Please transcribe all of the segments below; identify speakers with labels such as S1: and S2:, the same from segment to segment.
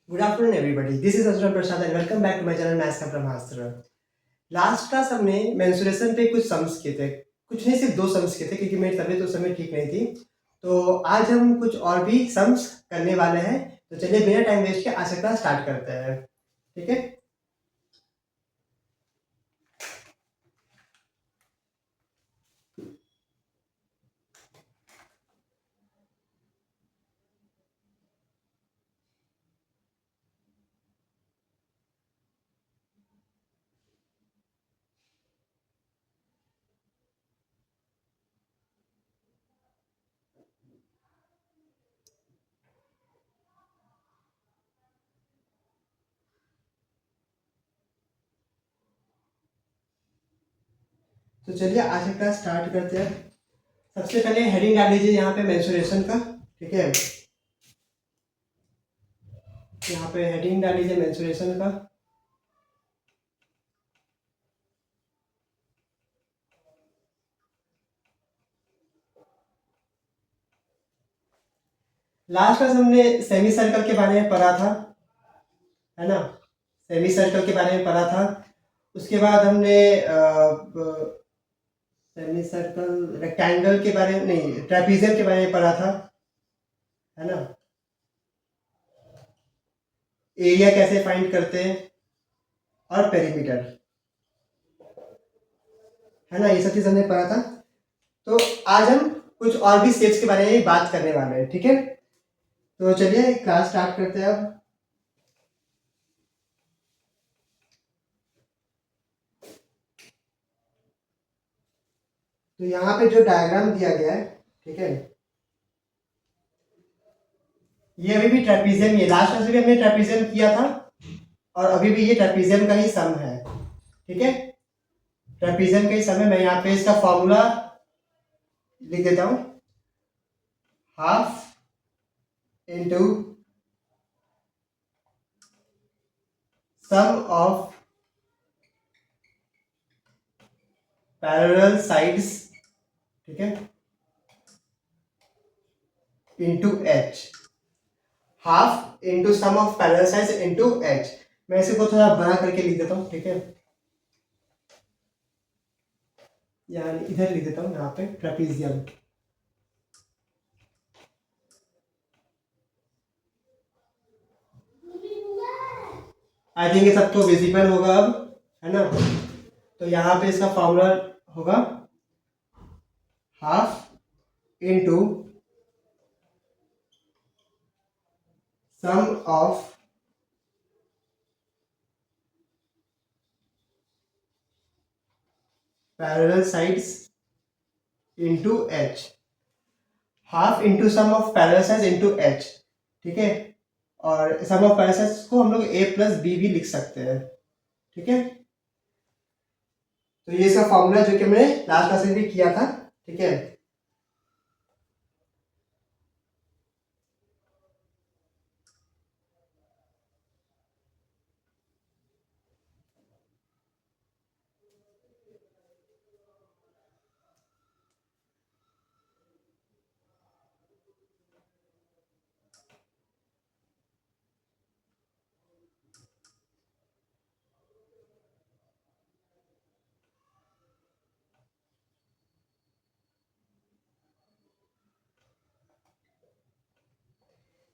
S1: Good afternoon, everybody. This is Azra Prasad and welcome back to my channel Maths का ब्रह्मास्त्र। Last class हमने mensuration पे कुछ sums किए थे, कुछ नहीं सिर्फ 2 सम्स किए थे क्योंकि मेरी तबीयत उस समय ठीक नहीं थी। तो आज हम कुछ और भी सम्स करने वाले हैं। तो चलिए बिना टाइम वेस्ट के आज का क्लास स्टार्ट करते हैं। ठीक है। तो चलिए आज का क्लास स्टार्ट करते हैं। सबसे पहले हेडिंग डाल लीजिए यहाँ पे मेंसुरेशन का। ठीक है, यहाँ पे हेडिंग डाल लीजिए मेंसुरेशन का। लास्ट क्लास हमने सेमी सर्कल के बारे में पढ़ा था, है ना। सेमी सर्कल के बारे में पढ़ा था। उसके बाद हमने सेमी सर्कल रेक्टेंगल के बारे में नहीं, ट्रेपीजियम के बारे में पढ़ा था, है ना। एरिया कैसे फाइंड करते हैं और पेरीमीटर, है ना, ये सब चीज हमने पढ़ा था। तो आज हम कुछ और भी शेप्स के बारे में बात करने वाले हैं। ठीक है, तो चलिए क्लास स्टार्ट करते हैं अब। तो यहाँ पे जो डायग्राम दिया गया है, ठीक है, ये अभी भी ट्रेपीजियम, ये लास्ट क्लास में भी हमने ट्रेपीजियम किया था और अभी भी ये ट्रेपीजियम का ही सम है। ठीक है, ट्रेपीजियम का ही सम है। मैं यहाँ पे इसका फॉर्मूला लिख देता हूँ, half into sum of parallel sides, ठीक है, into H. Half into sum of parallel sides into H. मैं इसी को थोड़ा बड़ा करके लिख देता हूँ। ठीक है, यानी इधर लिख देता हूँ, यहाँ पे ट्रेपीजियम। आई थिंक ये सबको विजिबल होगा अब, है ना। तो यहाँ पे इसका फॉर्मूला होगा half into sum of parallel sides into H. Half into sum of parallel sides into H. ठीक है, और सम ऑफ पैरेलल साइड्स को हम लोग ए प्लस बी भी लिख सकते हैं। ठीक है, तो ये इसका फॉर्मूला जो कि हमने लास्ट क्लास में भी किया था। ठीक है,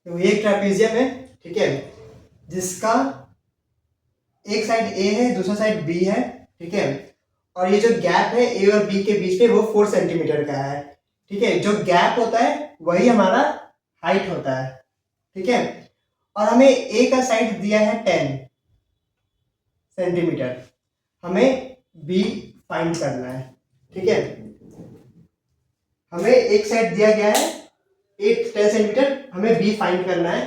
S1: तो ये एक ट्रेपीजियम है, ठीक है, जिसका एक साइड ए है, दूसरा साइड बी है। ठीक है, और ये जो गैप है ए और बी के बीच में वो 4 सेंटीमीटर का है। ठीक है, जो गैप होता है वही हमारा हाइट होता है। ठीक है, और हमें ए का साइड दिया है 10 सेंटीमीटर, हमें बी फाइंड करना है। ठीक है, हमें एक साइड दिया गया है 10 सेंटीमीटर, हमें बी फाइंड करना है।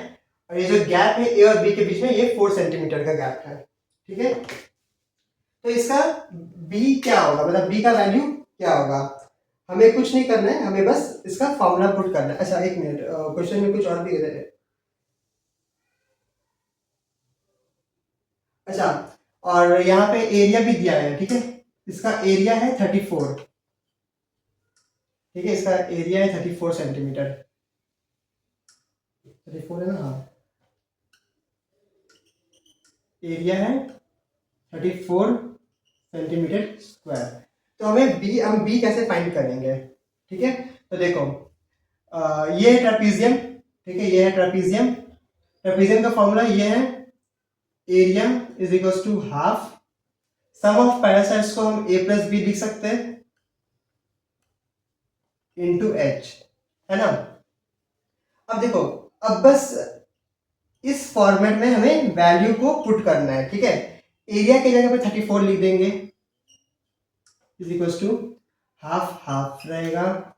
S1: और ये जो गैप है ए और बी के बीच में ये 4 सेंटीमीटर का गैप है। ठीक है, तो इसका बी क्या होगा, मतलब बी का वैल्यू क्या होगा। हमें कुछ नहीं करना है, हमें बस इसका फॉर्मूला पुट करना है। अच्छा एक मिनट, क्वेश्चन में कुछ और भी है। अच्छा, और यहाँ पे एरिया भी दिया है। ठीक है, इसका एरिया है 34। ठीक है, इसका एरिया है 34 सेंटीमीटर। 34 है ना, हाँ। एरिया है 34 सेंटीमीटर स्क्वायर। तो हम बी कैसे फाइंड करेंगे? ठीक है, तो देखो ये है ट्रेपीजियम, ठीक है, ये है ट्रेपीजियम। ट्रेपीजियम का फॉर्मूला ये है, area is equal to half sum of parallel sides को हम ए प्लस बी लिख सकते हैं इंटू एच, है ना। अब देखो, अब बस इस फॉर्मेट में हमें वैल्यू को पुट करना है, ठीक है। एरिया की जगह पे 34 लिख देंगे is equal to half half रहेगा।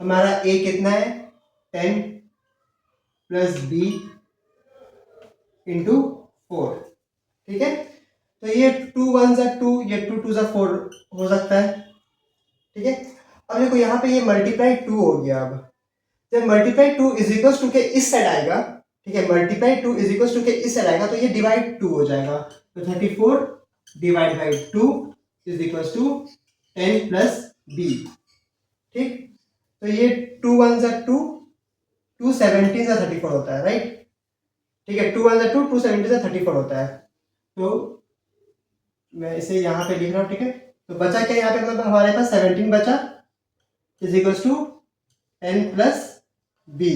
S1: हमारा ए कितना है 10 प्लस बी इंटू 4, ठीक है। तो ये 2 1 ज़ा 2, ये 2 2 ज़ा 4 हो सकता है, ठीक है। अब देखो यहाँ पे ये मल्टीप्लाई 2 हो गया। अब जब मल्टीप्लाई 2 इज इक्वल टू के इस साइड आएगा, ठीक है, मल्टीप्लाई 2 इज इक्वल टू के इस साइड आएगा तो ये डिवाइड 2 हो जाएगा। तो 34 divide by 2 is equal to 10 plus B, ठीक। तो ये 2 1 ज़ा 2, 2 17 ज़ा 34 होता है, राइट, ठीक है। 2 1 ज़ा 2, 2 17 ज़ा 34 होता है। तो मैं इसे यहाँ पे लिख रहा हूँ, ठीक है। तो बचा क्या यहाँ पे, मतलब हमारे पास 17 बचा is equal to 10 plus B,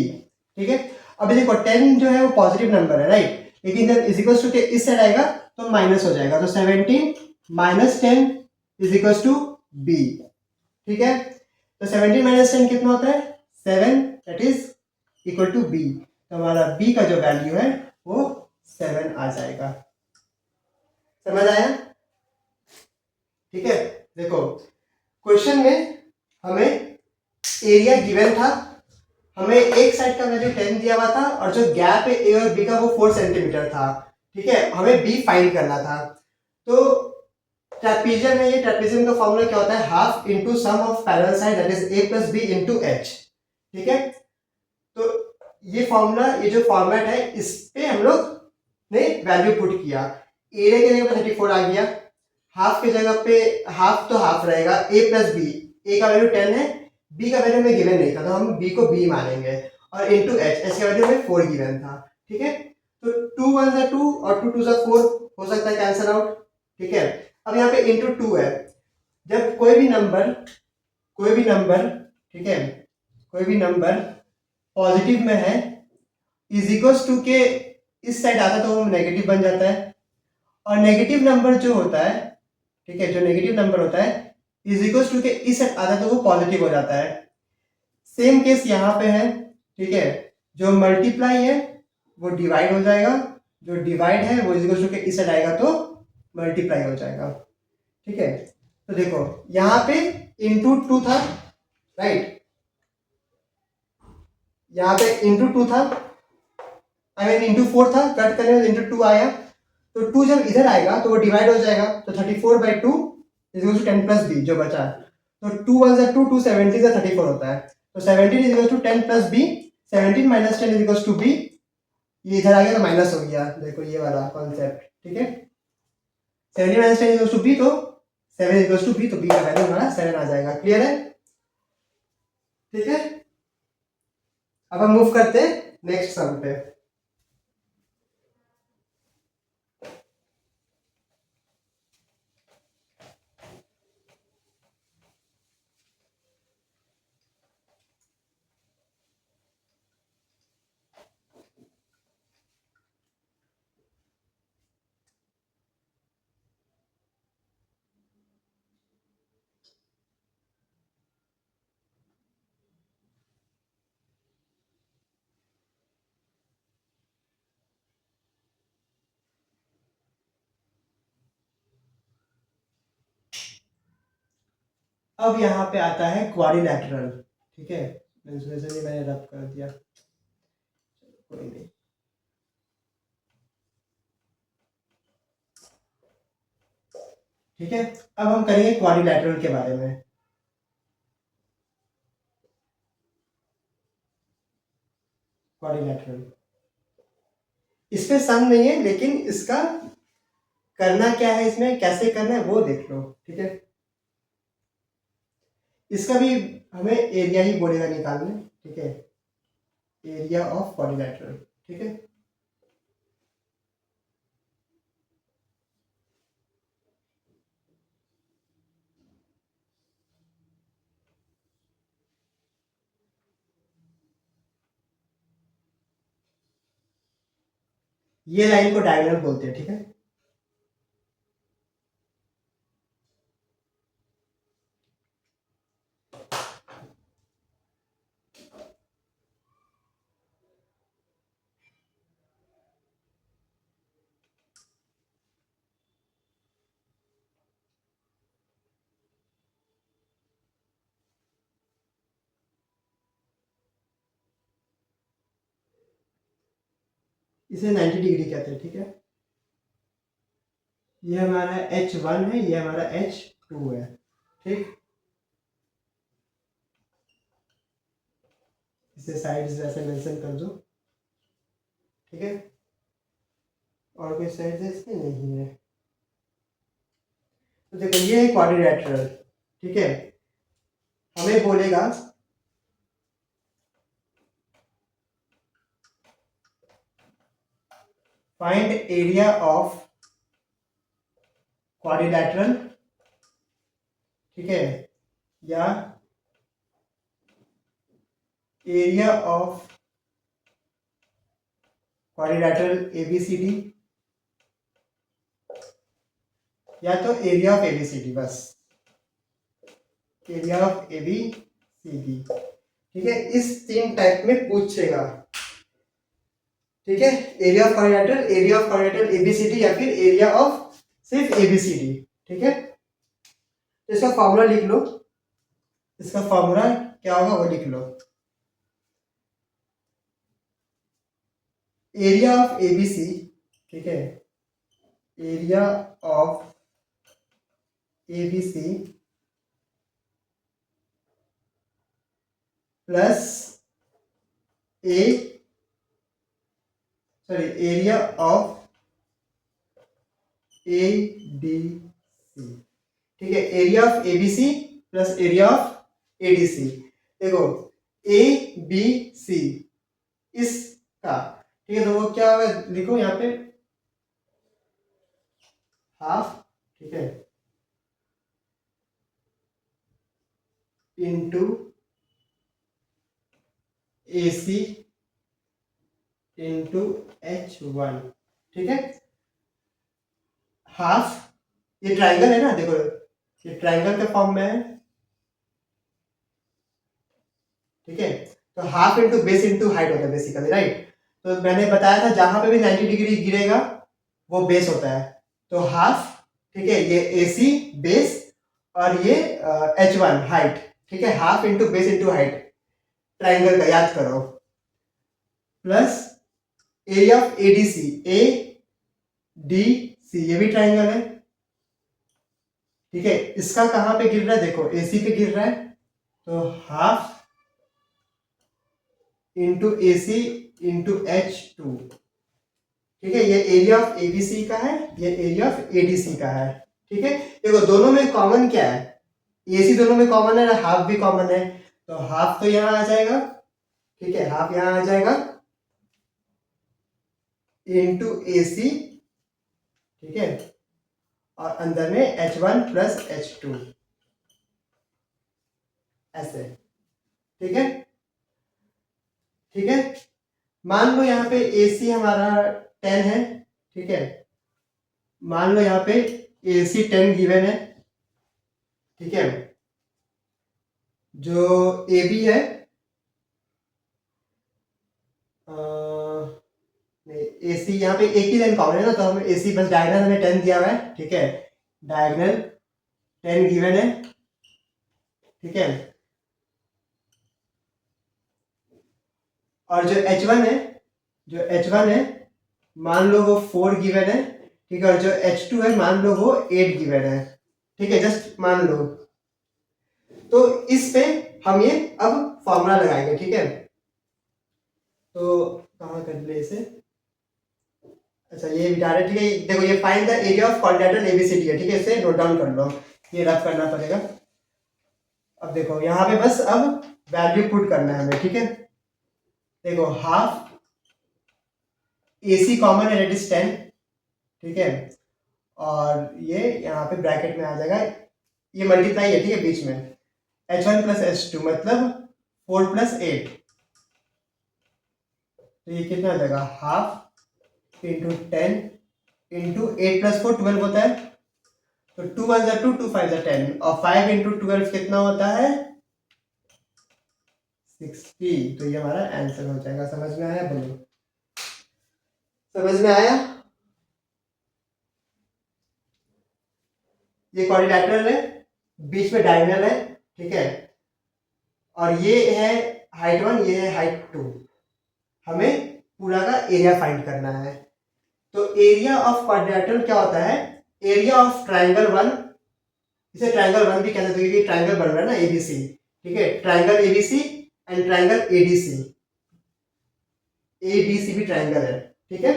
S1: ठीक है। अब देखो 10 जो है वो पॉजिटिव नंबर है, राइट, लेकिन जब इज इक्वल टू के इस साइड आएगा तो माइनस हो जाएगा। तो 17 minus 10 is equal to B, ठीक है। तो 17 माइनस 10 कितना होता है 7, that is equal to B. तो हमारा बी का जो वैल्यू है वो 7 आ जाएगा। समझ आया? ठीक है। देखो क्वेश्चन में हमें एरिया गिवन था, हमें एक साइड का वैल्यू 10 दिया हुआ था और जो गैप है ए और बी का वो 4 सेंटीमीटर था, ठीक है। हमें बी फाइंड करना था। तो ट्रेपीजियम है, ये ट्रेपीजियम का फॉर्मूला क्या होता है, half into sum of parallel side that is A plus B into H, ठीक है। तो ये फॉर्मूला, ये जो फॉर्मेट है इस पे हम लोग ने वैल्यू पुट किया। एरिया की जगह पे 34 आ गया, हाफ की जगह पे हाफ तो हाफ रहेगा, ए प्लस बी, ए का वैल्यू 10 है, बी का वैल्यू हमें गिवन नहीं था तो हम बी को बी मानेंगे, और इनटू एच, एच का वैल्यू हमें 4 गिवन था, ठीक है। तो 2 1 ज़ा 2 और 2 2 ज़ा 4 हो सकता है कैंसिल आउट, ठीक है। अब यहाँ पे इनटू 2 है, जब कोई भी नंबर, ठीक है, कोई भी नंबर पॉजिटिव में है इज इक्वल्स टू के इस साइड आता तो वो नेगेटिव बन जाता है, और नेगेटिव नंबर जो होता है, ठीक है, जो नेगेटिव नंबर होता है इज इक्वल्स टू के इस साइड आता तो वो पॉजिटिव हो जाता है। सेम केस यहाँ पे है, ठीक है, जो मल्टीप्लाई है वो डिवाइड हो जाएगा, जो डिवाइड है वो इज इक्वल्स टू के इस साइड आएगा तो मल्टीप्लाई हो जाएगा, ठीक है। तो देखो यहाँ पे इंटू 2 था, राइट, यहाँ पे इंटू 2 था, आई मीन इंटू 4 था, कट करने में इंटू 2 आया, तो 2 जब इधर आएगा तो वो डिवाइड हो जाएगा, तो 34 by 2 is equal to 10 plus B जो बचा। तो 2 1 ज़ा 2, 2 17 ज़ा 34 होता है, तो 17 is equal to 10 plus B, 17 minus 10 is equal to B, ये इधर आ गया तो माइनस हो गया, देखो ये वाला कॉन्सेप्ट, ठीक है। 17 minus 10 is equal to B, तो 7 इज इक्वल टू बी, तो बी का वैल्यू हमारा 7 आ जाएगा। क्लियर है? ठीक है। अब हम मूव करते हैं नेक्स्ट सम पे। अब यहाँ पे आता है क्वाड्रिलैटरल, ठीक है, मैंने रब कर दिया, कोई नहीं। ठीक है, अब हम करेंगे क्वाड्रिलैटरल के बारे में। क्वाड्रिलैटरल, इस पे सम नहीं है, लेकिन इसका करना क्या है, इसमें कैसे करना है वो देख लो, ठीक है। इसका भी हमें एरिया ही बोलेगा निकालने, ठीक है, एरिया ऑफ क्वाड्रिलैटरल, ठीक है। ये लाइन को डायगोनल बोलते हैं, ठीक है। इसे 90 डिग्री कहते हैं, ठीक है। ये हमारा H1 है, ये हमारा H2 है, ठीक। इसे साइड्स ऐसे मेंशन कर दो, ठीक है। और कोई साइड इसमें नहीं है। तो देखो ये है क्वाड्रिलेटरल, ठीक है। हमें बोलेगा फाइंड एरिया ऑफ क्वाड्रिलेटरल, ठीक है, या एरिया ऑफ क्वाड्रिलेटरल ABCD, या तो एरिया ऑफ ABCD, बस एरिया ऑफ ABCD, ठीक है। इस 3 टाइप में पूछेगा, ठीक है। एरिया ऑफ क्वाड्रिलेटरल ABCD, या फिर एरिया ऑफ सिर्फ ABCD, ठीक है। तो इसका फॉर्मूला लिख लो, इसका फॉर्मूला क्या होगा वो लिख लो। एरिया ऑफ ABC, ठीक है, area of ABC plus area of ADC, ठीक है। Area of ABC plus area of ADC। देखो ABC इसका, ठीक है, तो वो क्या होगा, लिखो यहाँ पे हाफ, ठीक है, इंटू AC इंटू H1, ठीक है। हाफ, ये ट्राइंगल है ना, देखो ये ट्राइंगल के फॉर्म में है, ठीक है। तो half into base into height होता है बेसिकली, राइट। तो मैंने बताया था जहां पे भी 90 डिग्री गिरेगा वो बेस होता है। तो हाफ, ठीक है, ये AC बेस, और ये H1 हाइट, ठीक है। Half into base into height triangle का, याद करो, plus area of ADC, ADC ये भी ट्राइंगल है, ठीक है। इसका कहां पे गिर रहा है, देखो AC पे गिर रहा है, तो half into AC into H2, ठीक है। ये एरिया ऑफ ABC का है, ये एरिया ऑफ ADC का है, ठीक है। देखो दोनों में कॉमन क्या है, AC दोनों में कॉमन है, हाफ भी कॉमन है, तो हाफ तो यहां आ जाएगा, ठीक है, हाफ यहां आ जाएगा इंटू AC, ठीक है, और अंदर में H1 प्लस H2, ऐसे, ठीक है, ठीक है। मान लो यहाँ पे AC हमारा 10 है, ठीक है। मान लो यहाँ पे AC 10 गिवन है, ठीक है। जो AB है, नहीं, AC यहाँ पे एक ही लाइन कॉमन है ना, तो हमें AC बस डायगोनल हमें 10 दिया हुआ है, ठीक है, डायगोनल 10 गिवन है, ठीक है। और जो H1 है, मान लो वो 4 गिवन है, ठीक है। और जो H2 है, मान लो वो 8 गिवन है, ठीक है, जस्ट मान लो। तो इस पे हम ये अब फॉर्मूला लगाएंगे, ठीक है। तो कहाँ कर ले इसे, अच्छा ये डायरेक्ट, ठीक है। देखो ये find the area of quadrilateral ABCD है, ठीक है, इसे नोट डाउन कर लो, ये रफ करना पड़ेगा। अब देखो यहाँ पे बस अब वैल्यू पुट करना है हमें, ठीक है। देखो हाफ AC कॉमन है, दैट इज 10, ठीक है। और ये यहाँ पे ब्रैकेट में आ जाएगा, ये मल्टीप्लाई है, ठीक है, बीच में H1 प्लस H2 मतलब 4 प्लस 8, तो ये कितना आ जाएगा, हाफ इंटू 10 इंटू 8 + 4 12 होता है, तो 2 1 2 2 5 10, और 5 इंटू 12 कितना होता है 60। तो ये हमारा आंसर हो जाएगा। समझ में आया बोलो? समझ में आया? ये क्वाड्रिलेटरल है, बीच में डायगोनल है, ठीक है, और ये है हाइट 1, ये है हाइट 2। हमें पूरा का एरिया फाइंड करना है। तो एरिया ऑफ क्वाड्रिलेटरल क्या होता है? एरिया ऑफ ट्राइंगल 1, इसे ट्राइंगल 1 भी कहते हैं क्योंकि ट्राइंगल बन रहा है ना एबीसी, ठीक है, triangle ABC and triangle ADC, ADC भी ट्राइंगल है, ठीक है।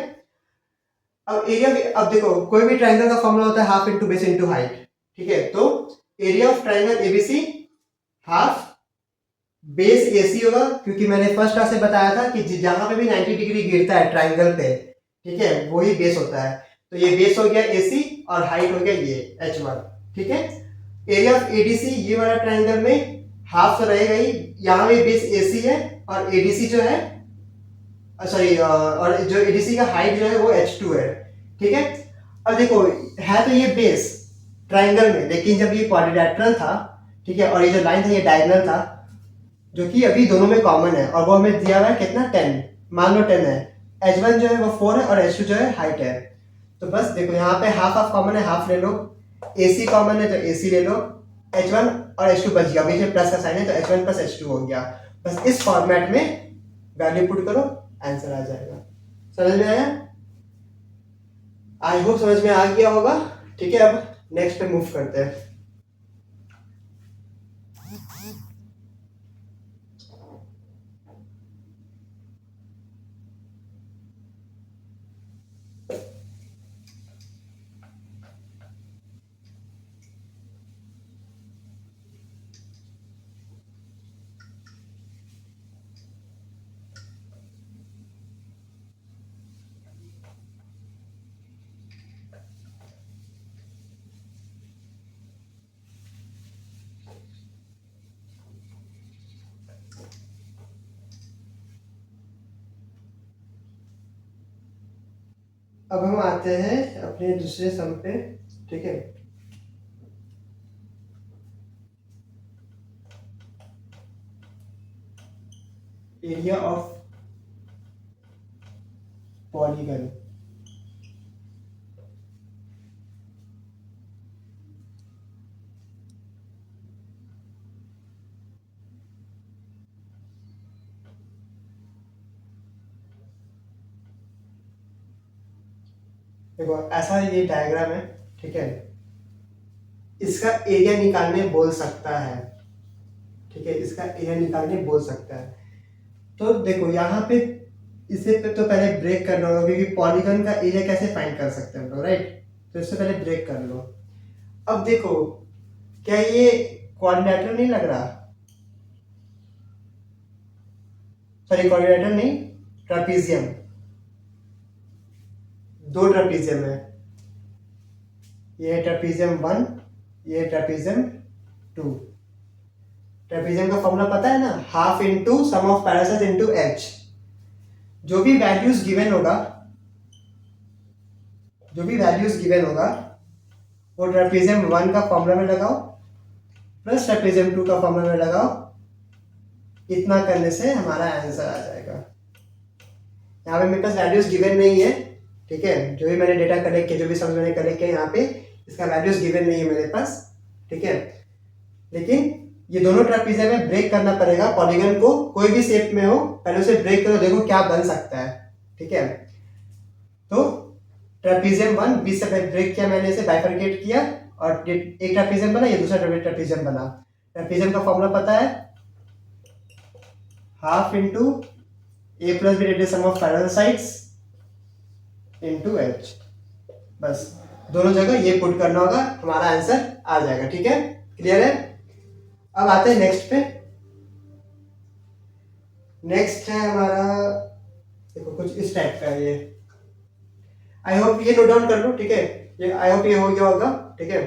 S1: अब एरिया, अब देखो कोई भी ट्राइंगल का फॉर्मूला होता है half into base into height, ठीक है। तो area of triangle ABC half base AC होगा, क्योंकि मैंने फर्स्ट क्लास से बताया था कि जहां पे भी 90 डिग्री गिरता है ट्राइंगल पे, ठीक है, वही बेस होता है। तो ये बेस हो गया एसी और हाइट हो गया ये h1, ठीक है। एरिया ऑफ एडीसी, ये वाला ट्राइंगल में हाफ तो रहेगा ही, यहाँ भी बेस एसी है और एडीसी जो है, सॉरी, और जो एडीसी का हाइट जो है वो h2 है, ठीक है। अब देखो है तो ये बेस ट्राइंगल में, लेकिन जब ये क्वाड्रिलेटरल था, ठीक है, और ये जो लाइन था ये डायगोनल था, जो कि अभी दोनों में कॉमन है, और वो हमें दिया हुआ है कितना 10, मान लो 10 है, h1 जो है वो 4 है और h2 जो है हाइट है। तो बस देखो यहाँ पे हाफ हाफ कॉमन है, हाफ ले लो, AC कॉमन है तो AC ले लो, h1 और h2 बच गया, बीच में प्लस का साइन है तो h1 + h2 हो गया। बस इस फॉर्मेट में वैल्यू पुट करो, आंसर आ जाएगा। समझ में आया? आई होप समझ में आ गया होगा, ठीक है। अब नेक्स्ट पे मूव करते हैं। अब हम आते हैं अपने दूसरे सम पे, ठीक है। एरिया ऑफ पॉलीगन, देखो ऐसा ये डायग्राम है, ठीक है, इसका एरिया निकालने बोल सकता है, ठीक है, इसका एरिया निकालने बोल सकता है। तो देखो यहाँ पे इसे पे तो पहले ब्रेक करना होगा, क्योंकि पॉलीगन का एरिया कैसे फाइंड कर सकते हैं हम लोग, राइट। तो इससे पहले ब्रेक कर लो। अब देखो क्या ये क्वाड्रिलेटरल नहीं लग रहा, सॉरी क्वाड्रिलेटरल नहीं, ट्रापीजियम, दो ट्रापीजियम है, ये है ट्रापीजियम 1, ये है ट्रापीजियम 2। ट्रेपेजियम का फॉर्मूला पता है ना, half into sum of parallel sides into H. जो भी वैल्यूज गिवन होगा, जो भी वैल्यूज गिवन होगा वो ट्रेपेजियम 1 का फॉर्मूला में लगाओ प्लस ट्रेपेजियम 2 का फॉर्मूला में लगाओ, इतना करने से हमारा आंसर आ जाएगा। यहाँ पे मेरे पास वैल्यूज गिवन नहीं है, ठीक है, जो भी मैंने डेटा कलेक्ट किया, जो भी समझ मैंने कलेक्ट किया, यहाँ पे इसका वैल्यूज गिवन नहीं है मेरे पास, ठीक है। लेकिन ये दोनों ट्रापीजियम में ब्रेक करना पड़ेगा पॉलीगन को, कोई भी शेप में हो पहले उसे ब्रेक करो, देखो क्या बन सकता है, ठीक है। तो ट्रापीजियम 1 बीच से ब्रेक किया मैंने, इसे बाइफरकेट किया और एक ट्रापीजियम बना, ये दूसरा ट्रापीजियम बना। ट्रापीजियम का फॉर्मूला पता है, half into A plus B divided sum of parallel sides into H. बस दोनों जगह ये पुट करना होगा, हमारा आंसर आ जाएगा, ठीक है, क्लियर है। अब आते हैं नेक्स्ट पे। नेक्स्ट है हमारा, देखो कुछ इस टाइप का है ये, आई होप ये नोट डाउन कर लो, ठीक है, ये आई होप ये हो गया होगा, ठीक है।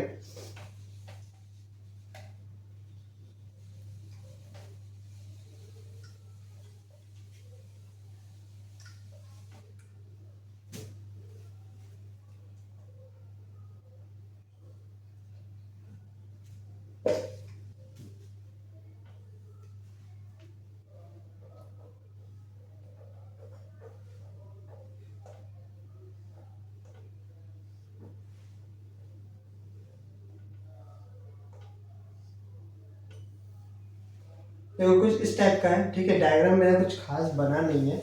S1: देखो कुछ इस टाइप का है, ठीक है। डायग्राम मेरा कुछ खास बना नहीं है,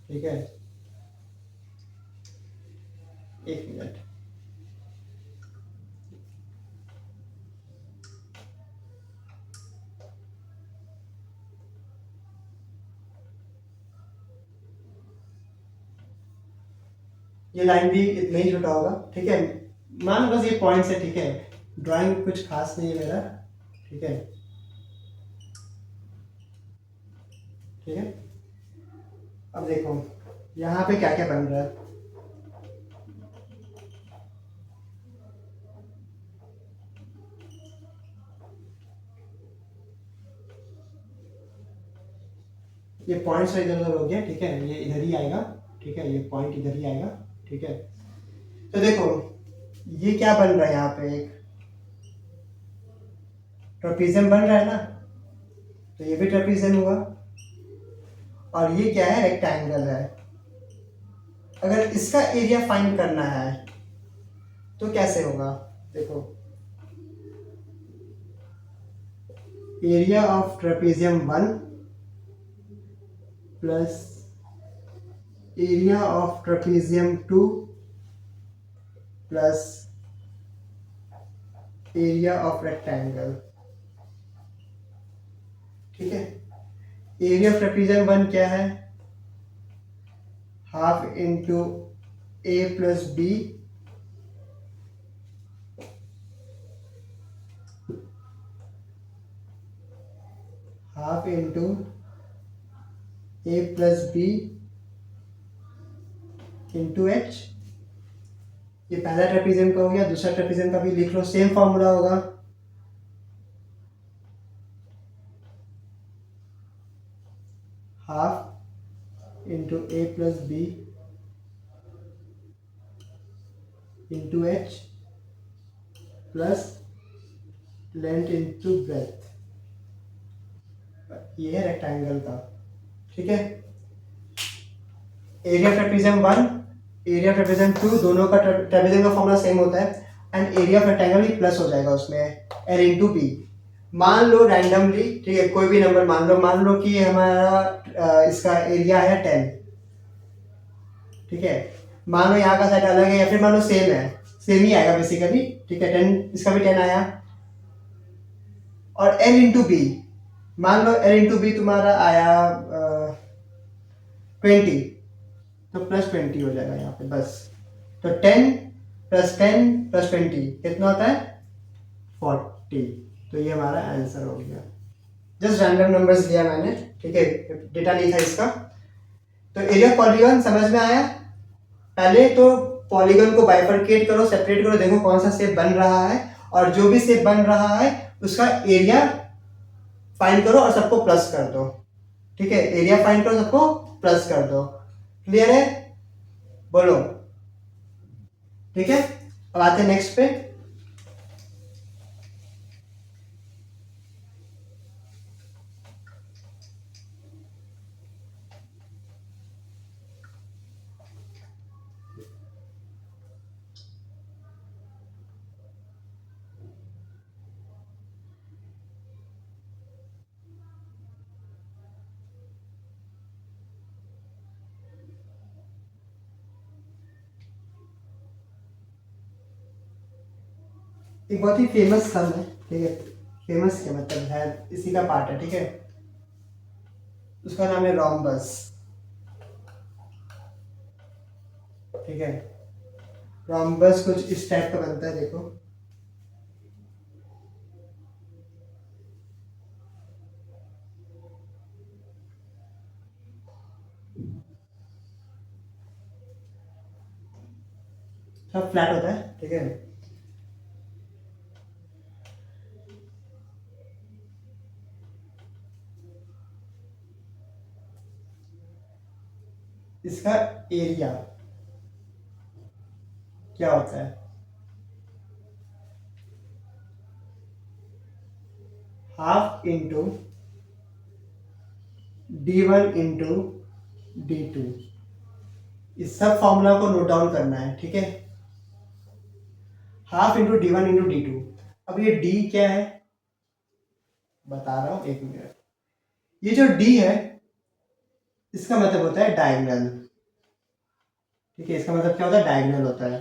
S1: ठीक है। एक मिनट, ये लाइन भी इतना ही छोटा होगा, ठीक है। मान बस ये पॉइंट्स है, ठीक है। ड्राइंग कुछ खास नहीं है मेरा, ठीक है। ठीक है, अब देखो यहाँ पे क्या क्या बन रहा है। ये पॉइंट्स इधर उधर हो गया, ठीक है। ये इधर ही आएगा, ठीक है। ये पॉइंट इधर ही आएगा, ठीक है। तो देखो ये क्या बन रहा है, यहाँ पे एक ट्रेपेजियम बन रहा है ना, तो ये भी ट्रेपेजियम हुआ। और ये क्या है, रेक्टेंगल है। अगर इसका एरिया फाइंड करना है तो कैसे होगा, देखो area of trapezium 1 plus area of trapezium 2 plus area of rectangle, ठीक है। एरिया ऑफ ट्रेपेजियम 1 क्या है, half into A plus be half into A plus B into H. ये पहला ट्रेपेजियम का हो गया। दूसरा ट्रेपेजियम का भी लिख लो, सेम फॉर्मूला होगा। Half into A plus B into H plus length into breadth. ये है रेक्टेंगल का, ठीक है। एरिया ट्रेपेजियम 1 एरिया ट्रेपेजियम 2 दोनों का ट्रेपेजियम का फॉर्मूला सेम होता है। एंड एरिया ऑफ रेक्टेंगल भी प्लस हो जाएगा उसमें, एल इंटू बी। मान लो रैंडमली, ठीक है, कोई भी नंबर मान लो कि हमारा इसका एरिया है 10, ठीक है। मान लो यहाँ का साइड अलग है, या फिर मान लो सेम है, सेम ही आएगा बेसिकली, ठीक है। 10, इसका भी 10 आया। और एल इंटू बी, मान लो एल इंटू बी तुम्हारा आया 20, तो प्लस 20 हो जाएगा यहाँ पे बस। तो 10 प्लस 10 प्लस 20 कितना होता है, 40। तो ये हमारा आंसर हो गया। जस्ट रैंडम नंबर्स लिया मैंने, ठीक है, डेटा नहीं था इसका। तो एरिया पॉलीगन समझ में आया। पहले तो पॉलीगन को बाइफरकेट करो, सेपरेट करो, देखो कौन सा शेप बन रहा है, और जो भी शेप बन रहा है उसका एरिया फाइंड करो और सबको प्लस कर दो, ठीक है। एरिया फाइंड करो, सबको प्लस कर दो। क्लियर है, बोलो, ठीक है। अब आते हैं नेक्स्ट पे। एक बहुत ही फेमस सम है, ठीक है। फेमस क्या मतलब है, इसी का पार्ट है, ठीक है। उसका नाम है रोम्बस, ठीक है। रोम्बस कुछ इस टाइप का बनता है, देखो। सब फ्लैट होता है, ठीक है। इसका एरिया क्या होता है, half into d1 into d2। इस सब फॉर्मूला को नोट डाउन करना है, ठीक है। Half into d1 into d2। अब ये d क्या है बता रहा हूं, एक मिनट। ये जो डी है इसका मतलब होता है डायगोनल। ठीक है, इसका मतलब क्या होता है, डायगोनल होता है।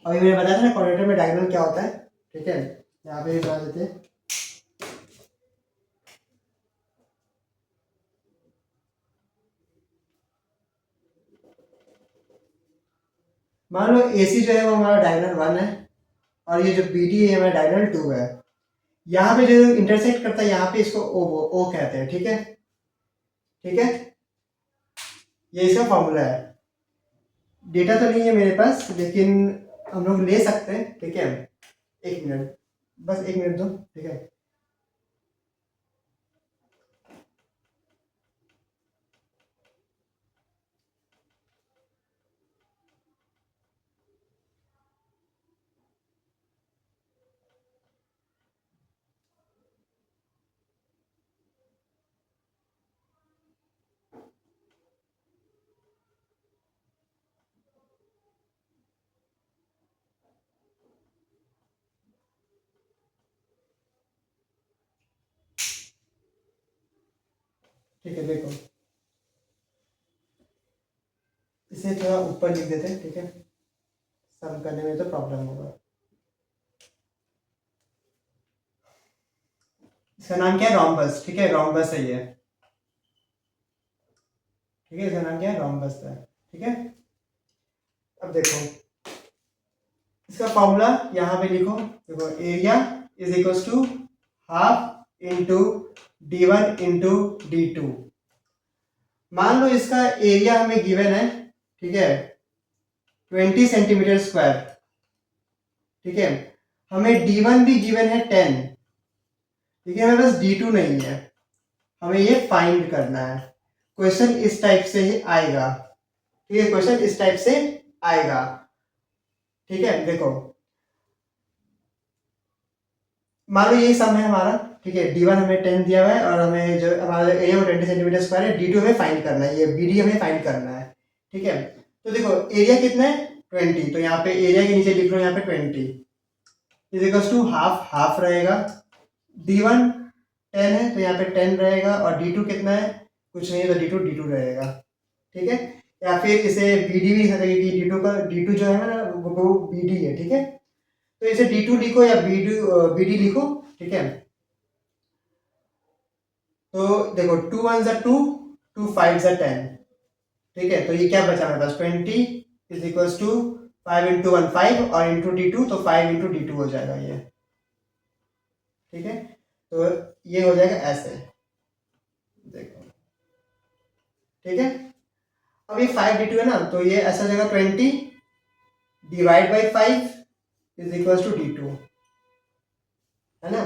S1: अभी मैंने बताया था ना क्वाड्रेटर में डायगोनल क्या होता है। ठीक है, यहाँ पे भी बता देते हैं। मान लो AC जो है वो हमारा डायगोनल 1 है और ये जो BD है हमारा डायगोनल 2 है। यहाँ पे जो इंटरसेक्ट करता है यहाँ पे इसको ओ कहते हैं। ठीक है, ठीक है, ये इसका फॉर्मूला है। डेटा तो नहीं है मेरे पास लेकिन हम लोग ले सकते हैं। ठीक है, एक मिनट, बस एक मिनट दो। ठीक है, ठीक है, देखो इसे थोड़ा ऊपर लिख देते हैं। ठीक है, सम करने में तो प्रॉब्लम होगा। इसका नाम क्या है, रोम्बस। ठीक है, रोम्बस है ये। ठीक है, इसका नाम क्या है, रोम्बस है। ठीक है, अब देखो इसका फॉर्मूला यहाँ पे लिखो। देखो area is equal to half into D1 into D2। मान लो इसका एरिया हमें गिवन है। ठीक है, 20 सेंटीमीटर स्क्वायर। ठीक है, हमें D1 भी गिवन है 10। ठीक है, हमें बस D2 नहीं है, हमें ये फाइंड करना है। क्वेश्चन इस टाइप से ही आएगा। ठीक है, क्वेश्चन इस टाइप से आएगा। ठीक है, देखो मान लो यही सम है हमारा। ठीक है, D1 हमें 10 दिया हुआ है और हमें जो हमारा एरिया वो 20 सेंटीमीटर स्क्वायर है। D2 हमें फाइंड करना है, ये BD हमें फाइंड करना है। ठीक है, तो देखो एरिया कितना है 20, तो यहाँ पे एरिया के नीचे लिख लो यहाँ पे 20 is equal to half, half रहेगा। D1 10 है तो यहाँ पे 10 रहेगा और D2 कितना है, कुछ नहीं है तो D2 रहेगा। ठीक है, या फिर इसे BD भी लिख सकते हैं क्योंकि D2 जो है ना वो BD है। ठीक है, तो इसे D2 लिखो या BD लिखो। ठीक है, तो देखो 2 1 ज़ा 2, 2 5 ज़ा 10। ठीक है, तो ये क्या बचा मेरे पास 20 इज इक्वल टू 5 इंटू 1 5 और इंटू D2 तो 5 इंटू D2 हो जाएगा ये। ठीक है, तो ये हो जाएगा ऐसे, देखो। ठीक है, अब ये 5D2 है ना तो ये ऐसा हो जाएगा 20 divide by 5 is equal to D2, है ना।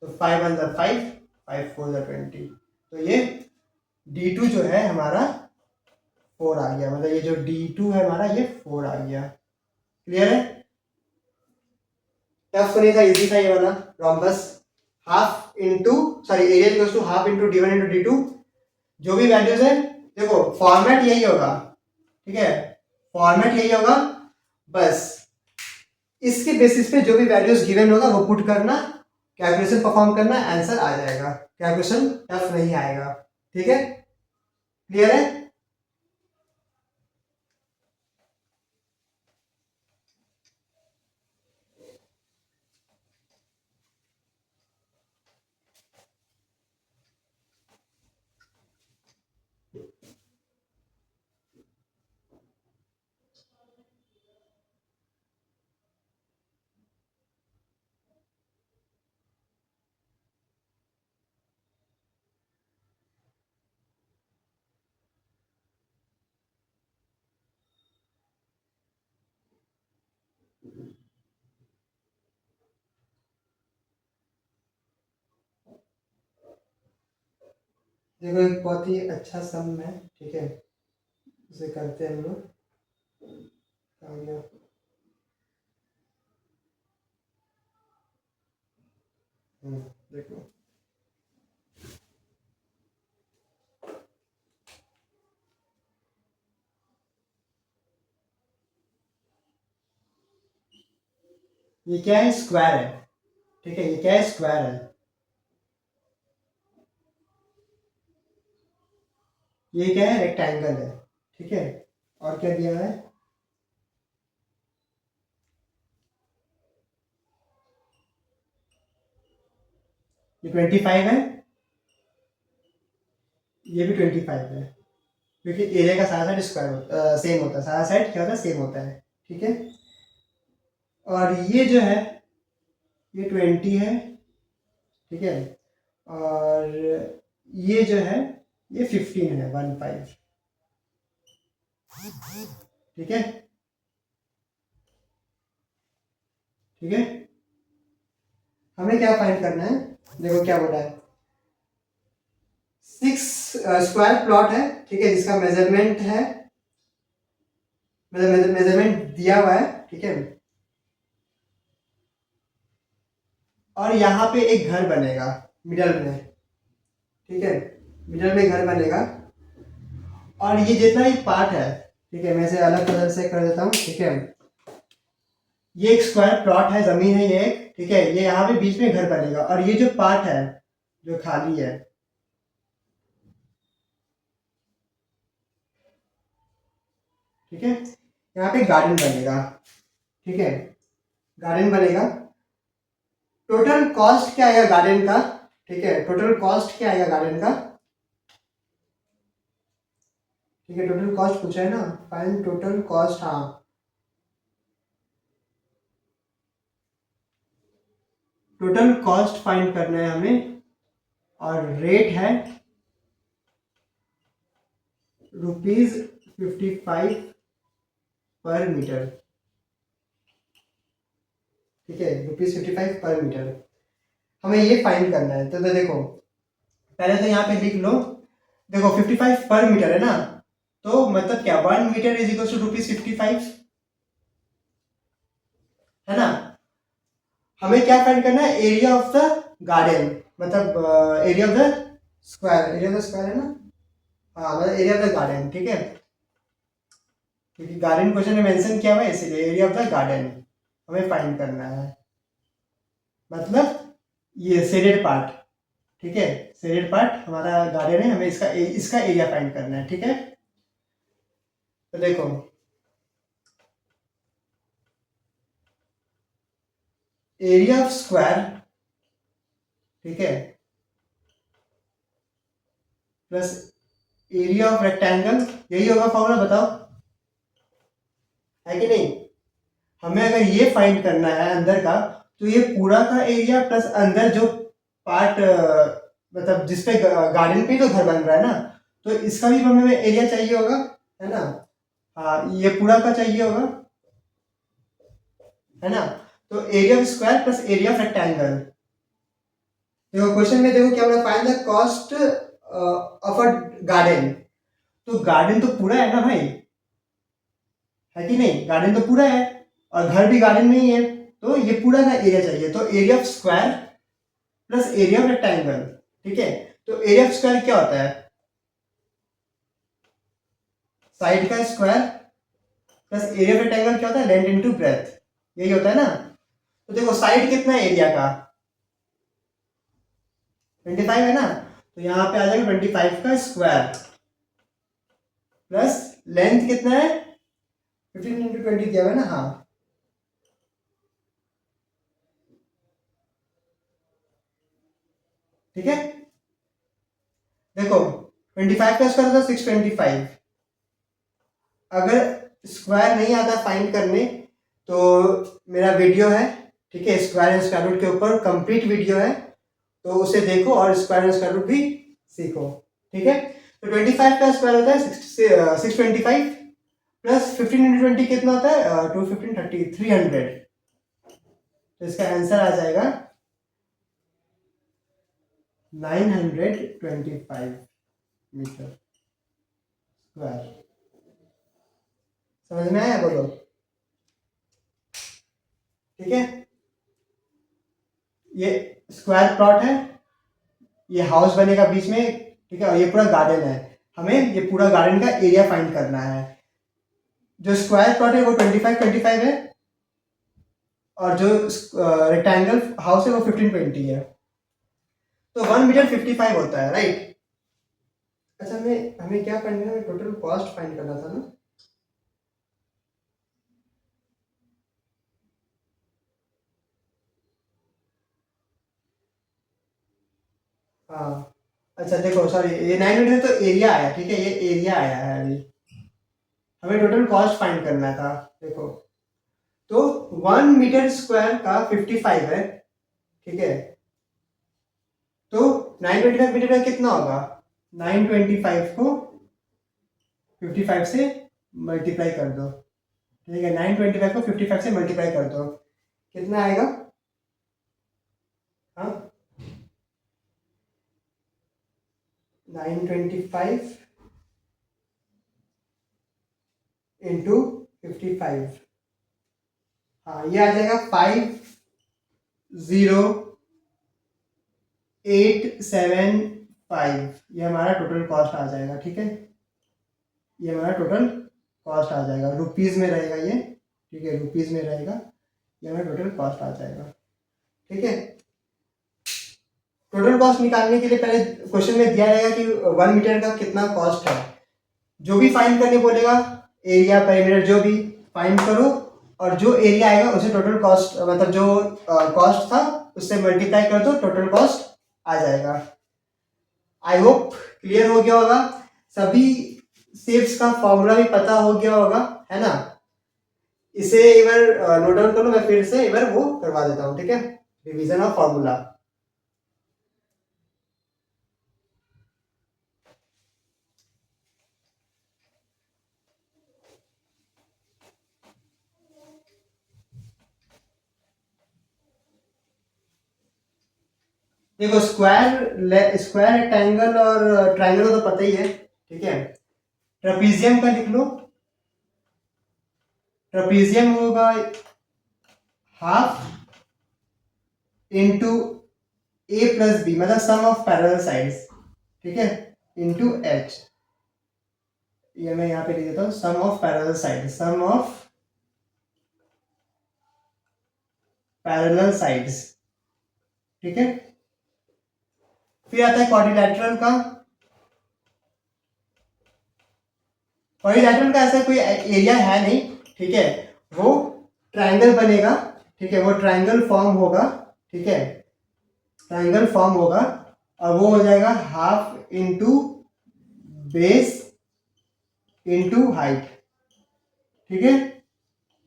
S1: तो 5 1 ज़ा 5, 5 4 ज़ा 20, तो ये D2 जो है हमारा 4 आ गया। मतलब ये जो D2 है हमारा ये 4 आ गया। क्लियर है, टफ तो नहीं था, इजी था ये वाला। Rhombus half into sorry area equals to half into D1 into D2। जो भी वैल्यूज है देखो फॉर्मेट यही होगा। ठीक है, फॉर्मेट यही होगा, बस इसके बेसिस पे जो भी वैल्यूज गिवन होगा वो पुट करना, कैलकुलेशन परफॉर्म करना, आंसर आ जाएगा। कैलकुलेशन टफ नहीं आएगा। ठीक है, क्लियर है। देखो एक बहुत ही अच्छा सम है। ठीक है, उसे करते हैं हम लोग। आ गया। देखो ये क्या है, स्क्वायर है। ठीक है, ये क्या है, स्क्वायर है। ये क्या है, रेक्टेंगल है, ठीक है। और क्या दिया है, ये 25 है, ये भी 25 है, क्योंकि एरिया का सारा साइड स्क्वायर सेम होता है, सारा साइड क्या होता है, सेम होता है, ठीक है। और ये जो है ये 20 है, ठीक है। और ये जो है ये 15 है, 15, ठीक है, ठीक है। हमें क्या फाइंड करना है, देखो क्या बोला है, 6 स्क्वायर प्लॉट है, ठीक है, जिसका मेजरमेंट है, मतलब मेजरमेंट दिया हुआ है, ठीक है। और यहाँ पे एक घर बनेगा मिडल में, ठीक है, मिडल में घर बनेगा। और ये जितना भी पार्ट है, ठीक है, मैं इसे अलग कलर से कर देता हूँ, ठीक है। ये एक स्क्वायर प्लॉट है, जमीन है ये एक, ठीक है। ये यहाँ पे बीच में घर बनेगा, और ये जो पार्ट है जो खाली है, ठीक है, यहाँ पे गार्डन बनेगा, ठीक है, गार्डन बनेगा। टोटल कॉस्ट क्या आएगा गार्डन का, ठीक है, टोटल कॉस्ट क्या आएगा गार्डन का, ठीक है, टोटल कॉस्ट पूछा है ना, फाइंड टोटल कॉस्ट, हाँ, टोटल कॉस्ट फाइंड करना है हमें। और रेट है ₹55 पर मीटर, ठीक है, ₹55 पर मीटर। हमें ये फाइंड करना है, तो देखो पहले तो यहाँ पे लिख लो, देखो 55 पर मीटर है ना, तो मतलब क्या 1 मीटर इज इक्वल टू ₹55, है ना। हमें क्या फाइंड करना है, एरिया ऑफ द गार्डन, मतलब area of the square, area of the square है ना, हाँ, मतलब एरिया ऑफ द गार्डन, ठीक है, क्योंकि गार्डन क्वेश्चन में मेंशन किया हुआ है, इसीलिए एरिया ऑफ द गार्डन हमें फाइंड करना है, मतलब ये शेडेड पार्ट, ठीक है, शेडेड पार्ट हमारा गार्डन है, हमें इसका इसका एरिया फाइंड करना है, ठीक है। तो देखो एरिया ऑफ स्क्वायर, ठीक है, प्लस एरिया ऑफ रेक्टेंगल, यही होगा फॉर्मूला, बताओ है कि नहीं। हमें अगर ये फाइंड करना है अंदर का, तो ये पूरा का एरिया प्लस अंदर जो पार्ट, मतलब जिसपे गार्डन पे तो घर बन रहा है ना, तो इसका भी हमें एरिया चाहिए होगा, है ना। हाँ, ये पूरा का चाहिए होगा, है ना। तो area of square plus area of rectangle, देखो क्वेश्चन में देखो क्या बोला, find the cost of a garden, तो गार्डन तो पूरा है ना भाई, है कि नहीं, गार्डन तो पूरा है, और घर भी गार्डन में ही है, तो ये पूरा का एरिया चाहिए, तो area of square plus area of rectangle, ठीक है। तो एरिया ऑफ स्क्वायर क्या होता है, साइड का square, plus area of rectangle क्या होता है, लेंथ इनटू ब्रेथ, यही होता है ना। तो देखो साइड कितना है एरिया का, 25 है ना, तो यहाँ पे आ जाएगा 25 का स्क्वायर, प्लस लेंथ कितना है, 15 × 20 दिया हुआ है ना, हाँ, ठीक है। देखो 25 का स्क्वायर होता है 625, अगर स्क्वायर नहीं आता फाइंड करने, तो मेरा वीडियो है, ठीक है, स्क्वायर एंड स्क्वायर रूट के ऊपर कंप्लीट वीडियो है, तो उसे देखो और स्क्वायर एंड स्क्वायर रूट भी सीखो, ठीक है। तो 25 का स्क्वायर होता है 625, प्लस 15 × 20 कितना होता है, 2 15 30 300, तो इसका आंसर आ जाएगा 925 मीटर स्क्वायर। समझ में आया, बोलो, ठीक है। ये स्क्वायर प्लॉट है, ये हाउस बनेगा बीच में, ठीक है, और ये पूरा गार्डन है, हमें ये पूरा गार्डन का एरिया फाइंड करना है। जो स्क्वायर प्लॉट है वो 25 है, और जो रेक्टेंगल हाउस है वो 15 20 है, तो 1 मीटर 55 होता है, राइट। अच्छा, हमें हमें क्या फाइंड करना है, टोटल कॉस्ट फाइंड करना था ना। हाँ, अच्छा देखो, सॉरी, ये 9 तो एरिया आया, ठीक है, ये एरिया आया है अभी। हमें टोटल कॉस्ट फाइंड करना था। देखो, तो 1 मीटर स्क्वायर का 55 है, ठीक है। तो 925 मीटर का कितना होगा? 925 को 55 से मल्टीप्लाई कर दो, ठीक है। 925 को 55 से मल्टीप्लाई कर दो, कितना आएगा? हाँ, 925 इंटू 55, हाँ ये आ जाएगा 50,875। ये हमारा टोटल कॉस्ट आ जाएगा, ठीक है। ये हमारा टोटल कॉस्ट आ जाएगा, रुपीज़ में रहेगा ये, ठीक है, रुपीज़ में रहेगा। ये हमारा टोटल कॉस्ट आ जाएगा, ठीक है। टोटल कॉस्ट निकालने के लिए पहले क्वेश्चन में दिया रहेगा कि 1 मीटर का कितना कॉस्ट है। जो भी फाइंड करने बोलेगा, एरिया पेरीमीटर जो भी फाइंड करो, और जो एरिया आएगा उसे टोटल कॉस्ट, मतलब जो कॉस्ट था उससे मल्टीप्लाई कर दो, टोटल कॉस्ट आ जाएगा। आई होप क्लियर हो गया होगा, सभी शेप्स का फॉर्मूला भी पता हो गया होगा, है ना। इसे एक बार नोट डाउन कर लो, मैं फिर से एक बार वो करवा देता हूँ, ठीक है, रिवीजन ऑफ फॉर्मूला। देखो, स्क्वायर रेक्टेंगल और ट्रायंगल तो पता ही है, ठीक है। ट्रेपीजियम का लिख लो। ट्रेपीजियम होगा half into A plus B, मतलब सम ऑफ पैरेलल साइड्स, ठीक है, इंटू एच। ये मैं यहाँ पे लिख देता हूँ, sum of parallel side, sum of parallel sides, ठीक है। फिर आता है क्वाड्रिलैटरल का। क्वाड्रिलैटरल का ऐसा कोई एरिया है नहीं, ठीक है। वो ट्रायंगल बनेगा, ठीक है, वो ट्रायंगल फॉर्म होगा, ठीक है, ट्रायंगल फॉर्म होगा, और वो हो जाएगा half into base into height, ठीक है,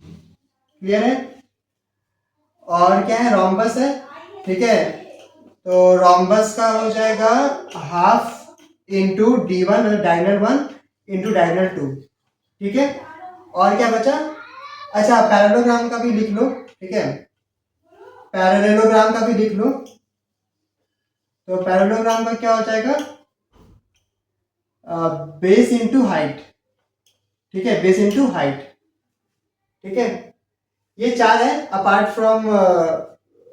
S1: क्लियर है। और क्या है, रोम्बस है, ठीक है। तो रोम्बस का हो जाएगा हाफ इंटू D1, मतलब डायगोनल 1 इंटू डायगोनल 2, ठीक है। और क्या बचा? अच्छा, पैरेललोग्राम का भी लिख लो, ठीक है, पैरेललोग्राम का भी लिख लो। तो पैरेललोग्राम का क्या हो जाएगा? बेस इंटू हाइट, ठीक है, बेस इंटू हाइट, ठीक है। ये चार है अपार्ट फ्रॉम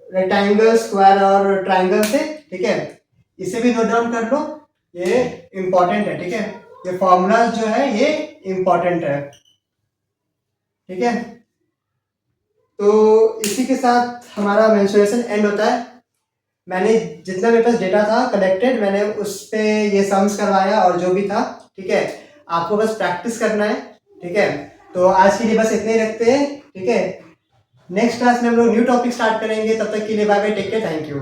S1: रेक्टेंगल, स्क्वायर और ट्राइंगल से, ठीक है। इसे भी नोट डाउन कर लो, ये इंपॉर्टेंट है, ठीक है। ये फॉर्मूला जो है ये इंपॉर्टेंट है, ठीक है। तो इसी के साथ हमारा मेंसुरेशन एंड होता है। मैंने जितना मेरे पास डेटा था कलेक्टेड, मैंने उस पे ये सम्स करवाया और जो भी था, ठीक है। आपको बस प्रैक्टिस करना है, ठीक है। तो आज के लिए बस इतने ही रखते हैं, ठीक है। नेक्स्ट क्लास में हम लोग न्यू टॉपिक स्टार्ट करेंगे, तब तक के लिए bye bye, take care, thank you.